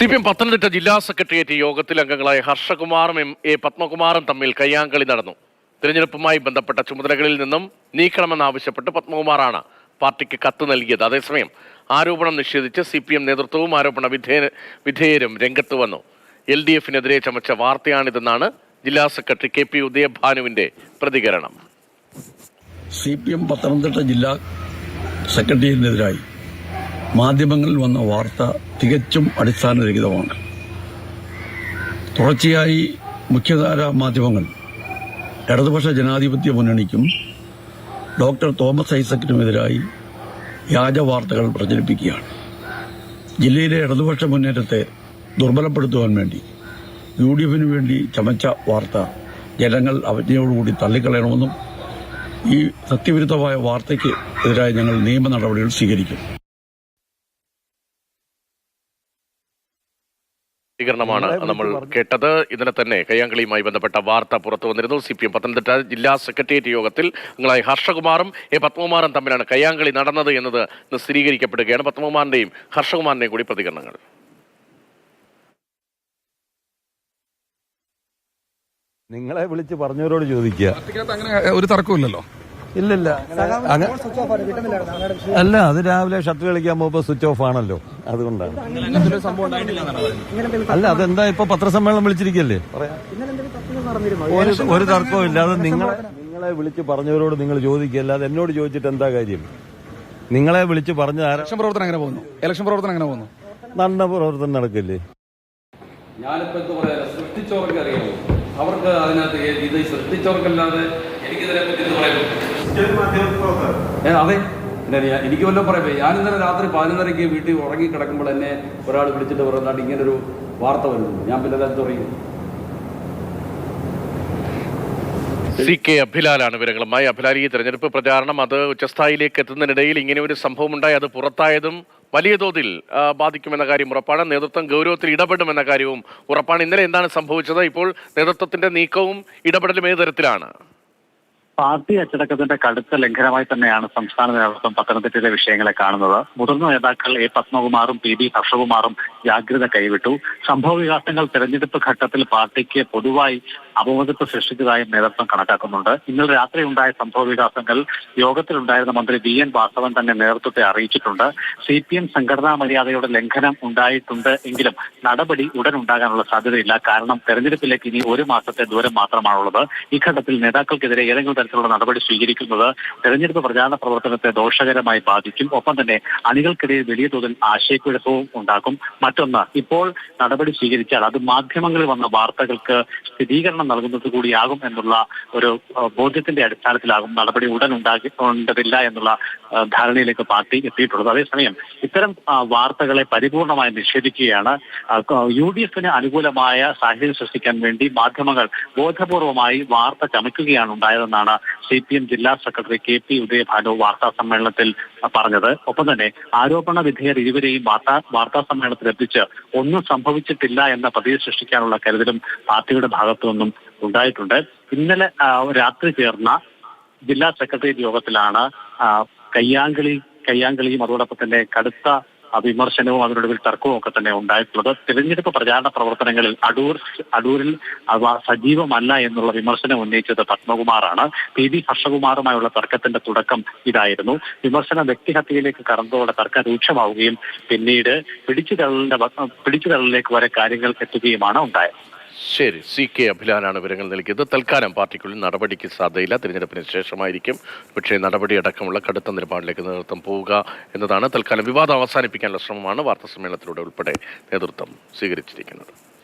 CPM Pathanamthitta ജില്ലാ secretariat യോഗത്തിൽ അംഗങ്ങളായ ഹർഷകുമാറും എ പത്മകുമാറും തമ്മിൽ കയ്യാങ്കളി നടന്നു. തിരഞ്ഞെടുപ്പുമായി ബന്ധപ്പെട്ട ചുമതലകളിൽ നിന്നും നീക്കണമെന്നാവശ്യപ്പെട്ട് പത്മകുമാറാണ് പാർട്ടിക്ക് കത്ത് നൽകിയത്. അതേസമയം ആരോപണം നിഷേധിച്ച് CPM നേതൃത്വവും ആരോപണ വിധേയരും രംഗത്ത് വന്നു. LDFനെതിരെ ചമച്ച വാർത്തയാണിതെന്നാണ് ജില്ലാ സെക്രട്ടറി KP ഉദയഭാനുവിന്റെ പ്രതികരണം. CPM പത്തനംതിട്ട ജില്ലാ സെക്രട്ടേറിയറ്റിനെതിരായി മാധ്യമങ്ങളിൽ വന്ന വാർത്ത തികച്ചും അടിസ്ഥാനരഹിതമാണ്. തുടർച്ചയായി മുഖ്യധാരാ മാധ്യമങ്ങൾ ഇടതുപക്ഷ ജനാധിപത്യ മുന്നണിക്കും ഡോക്ടർ തോമസ് ഐസക്കിനുമെതിരായി വ്യാജ വാർത്തകൾ പ്രചരിപ്പിക്കുകയാണ്. ജില്ലയിലെ ഇടതുപക്ഷ മുന്നേറ്റത്തെ ദുർബലപ്പെടുത്തുവാൻ വേണ്ടി UDFന് വേണ്ടി ചമച്ച വാർത്ത ജനങ്ങൾ അവജ്ഞയോടുകൂടി തള്ളിക്കളയണമെന്നും ഈ സത്യവിരുദ്ധമായ വാർത്തയ്ക്ക് എതിരായി ഞങ്ങൾ നിയമ നടപടികൾ സ്വീകരിക്കും. ാണ് നമ്മൾ കേട്ടത്. ഇന്നലെ തന്നെ കയ്യാങ്കളിയുമായി ബന്ധപ്പെട്ട വാർത്ത പുറത്തു വന്നിരുന്നു. CPM പത്തനംതിട്ട ജില്ലാ സെക്രട്ടേറിയറ്റ് യോഗത്തിൽ അംഗങ്ങളായ ഹർഷകുമാറും എ പത്മകുമാറും തമ്മിലാണ് കയ്യാങ്കളി നടന്നത് എന്നത് സ്ഥിരീകരിക്കപ്പെടുകയാണ്. പത്മകുമാറിന്റെയും ഹർഷകുമാറിന്റെയും കൂടി പ്രതികരണങ്ങൾ. നിങ്ങളെ വിളിച്ച് പറഞ്ഞവരോട് ചോദിക്കുക. അങ്ങനെ ഒരു തർക്കമില്ലല്ലോ. ഇല്ലില്ല, അല്ല, അത് രാവിലെ ഷട്ടിൽ കളിക്കാൻ പോകുമ്പോ സ്വിച്ച് ഓഫ് ആണല്ലോ, അതുകൊണ്ടാണ്. അല്ല, അതെന്താ ഇപ്പൊ പത്രസമ്മേളനം വിളിച്ചിരിക്കല്ലേ, ഒരു തർക്കവും ഇല്ല. അത് നിങ്ങളെ വിളിച്ച് പറഞ്ഞവരോട് നിങ്ങൾ ചോദിക്കുക, അല്ലാതെ എന്നോട് ചോദിച്ചിട്ട് എന്താ കാര്യം? നിങ്ങളെ വിളിച്ച് പറഞ്ഞ ഇലക്ഷൻ പ്രവർത്തനം എങ്ങനെ പോകുന്നു? നല്ല പ്രവർത്തനം നടക്കില്ലേ? ഞാനിപ്പോ എന്ത് പറയാ, സൃഷ്ടിച്ചവർക്ക് അറിയാമോ, അവർക്ക് അതിനകത്ത് ഇത് സൃഷ്ടിച്ചവർക്കല്ലാതെ എനിക്കിതിനെപ്പറ്റി ഇത് പറയാമോ? അതെ, എനിക്ക് വല്ലതും പറയാം. ഞാൻ ഇന്നലെ രാത്രി 11:30 വീട്ടിൽ ഉറങ്ങി കിടക്കുമ്പോൾ എന്നെ ഒരാൾ വിളിച്ചിട്ട് പറഞ്ഞാൽ ഇങ്ങനൊരു വാർത്ത വരുന്നു. ഞാൻ പിന്നെ എന്താ പറയും? CK അഭിലാലാണ് വിവരങ്ങളുമായി. അഭിലാൽ, ഈ തെരഞ്ഞെടുപ്പ് പ്രചാരണം അത് ഉച്ചസ്ഥായിലേക്ക് എത്തുന്നതിനിടയിൽ ഇങ്ങനെ ഒരു സംഭവം ഉണ്ടായി, അത് പുറത്തായതും വലിയ തോതിൽ ബാധിക്കുമെന്ന കാര്യം ഉറപ്പാണ്. നേതൃത്വം ഗൗരവത്തിൽ ഇടപെടുമെന്ന കാര്യവും ഉറപ്പാണ്. ഇന്നലെ എന്താണ് സംഭവിച്ചത്? ഇപ്പോൾ നേതൃത്വത്തിന്റെ നീക്കവും ഇടപെടലും ഏത് തരത്തിലാണ്? പാർട്ടി അച്ചടക്കത്തിന്റെ കടുത്ത ലംഘനമായി തന്നെയാണ് സംസ്ഥാന നേതൃത്വം പത്തനംതിട്ടയിലെ വിഷയങ്ങളെ കാണുന്നത്. മുതിർന്ന നേതാക്കൾ എ പത്മകുമാറും PB ഹർഷകുമാറും ജാഗ്രത കൈവിട്ടു. സംഭവ വികാസങ്ങൾ തെരഞ്ഞെടുപ്പ് ഘട്ടത്തിൽ പാർട്ടിക്ക് പൊതുവായി അപമതിപ്പ് സൃഷ്ടിച്ചതായും നേതൃത്വം കണക്കാക്കുന്നുണ്ട്. ഇന്നലെ രാത്രി ഉണ്ടായ സംഭവ വികാസങ്ങൾ യോഗത്തിലുണ്ടായിരുന്ന മന്ത്രി VN വാസവൻ തന്നെ നേതൃത്വത്തെ അറിയിച്ചിട്ടുണ്ട്. CPM സംഘടനാ മര്യാദയുടെ ലംഘനം ഉണ്ടായിട്ടുണ്ട് എങ്കിലും നടപടി ഉടൻ ഉണ്ടാകാനുള്ള സാധ്യതയില്ല. കാരണം തെരഞ്ഞെടുപ്പിലേക്ക് ഇനി 1 മാസത്തെ ദൂരം മാത്രമാണുള്ളത്. ഈ ഘട്ടത്തിൽ നേതാക്കൾക്കെതിരെ ഏതെങ്കിലും തരത്തിലുള്ള നടപടി സ്വീകരിക്കുന്നത് തെരഞ്ഞെടുപ്പ് പ്രചാരണ പ്രവർത്തനത്തെ ദോഷകരമായി ബാധിക്കും. ഒപ്പം തന്നെ അണികൾക്കിടയിൽ വലിയ തോതിൽ ആശയക്കുഴപ്പവും ഉണ്ടാക്കും. മറ്റൊന്ന്, ഇപ്പോൾ നടപടി സ്വീകരിച്ചാൽ അത് മാധ്യമങ്ങളിൽ വന്ന വാർത്തകൾക്ക് സ്ഥിരീകരണം നൽകുന്നത് കൂടിയാകും എന്നുള്ള ഒരു ബോധ്യത്തിന്റെ അടിസ്ഥാനത്തിലാകും നടപടി ഉടൻ ഉണ്ടാകേണ്ടതില്ല എന്നുള്ള ധാരണയിലേക്ക് പാർട്ടി എത്തിയിട്ടുള്ളത്. അതേസമയം ഇത്തരം വാർത്തകളെ പരിപൂർണമായി നിഷേധിക്കുകയാണ്. UDFന് അനുകൂലമായ സാഹചര്യം സൃഷ്ടിക്കാൻ വേണ്ടി മാധ്യമങ്ങൾ ബോധപൂർവമായി വാർത്ത ചമയ്ക്കുകയാണ് ഉണ്ടായതെന്നാണ് CPM ജില്ലാ സെക്രട്ടറി KP ഉദയഭാനു വാർത്താ സമ്മേളനത്തിൽ പറഞ്ഞത്. ഒപ്പം തന്നെ ആരോപണ വിധേയർ ഇരുവരെയും വാർത്താ സമ്മേളനത്തിൽ എത്തിച്ച് ഒന്നും സംഭവിച്ചിട്ടില്ല എന്ന പ്രതീതി സൃഷ്ടിക്കാനുള്ള കരുതലും പാർട്ടിയുടെ ഭാഗത്തു നിന്നും ഉണ്ടായിട്ടുണ്ട്. ഇന്നലെ രാത്രി ചേർന്ന ജില്ലാ സെക്രട്ടേറിയറ്റ് യോഗത്തിലാണ് കയ്യാങ്കളിയും അതോടൊപ്പം തന്നെ കടുത്ത വിമർശനവും അതിനൊടുവിൽ തർക്കവും ഒക്കെ തന്നെ ഉണ്ടായിട്ടുള്ളത്. തിരഞ്ഞെടുപ്പ് പ്രചാരണ പ്രവർത്തനങ്ങളിൽ അടൂരിൽ അവ സജീവമല്ല എന്നുള്ള വിമർശനം ഉന്നയിച്ചത് പത്മകുമാറാണ്. PB ഹർഷകുമാറുമായുള്ള തർക്കത്തിന്റെ തുടക്കം ഇതായിരുന്നു. വിമർശനം വ്യക്തിഹത്യയിലേക്ക് കടന്നതോടെ തർക്കം രൂക്ഷമാവുകയും പിന്നീട് പിടിച്ചുതള്ളിലേക്ക് വരെ കാര്യങ്ങൾ എത്തുകയുമാണ് ഉണ്ടായത്. ശരി, CK അഭിലാനാണ് വിവരങ്ങൾ നൽകിയത്. തൽക്കാലം പാർട്ടിക്കുള്ളിൽ നടപടിക്ക് സാധ്യതയില്ല. തിരഞ്ഞെടുപ്പിന് ശേഷമായിരിക്കും പക്ഷേ നടപടി അടക്കമുള്ള കടുത്ത നിലപാടിലേക്ക് നേതൃത്വം പോവുക എന്നതാണ്. തൽക്കാലം വിവാദം അവസാനിപ്പിക്കാനുള്ള ശ്രമമാണ് വാർത്താ സമ്മേളനത്തിലൂടെ ഉൾപ്പെടെ നേതൃത്വം സ്വീകരിച്ചിരിക്കുന്നത്.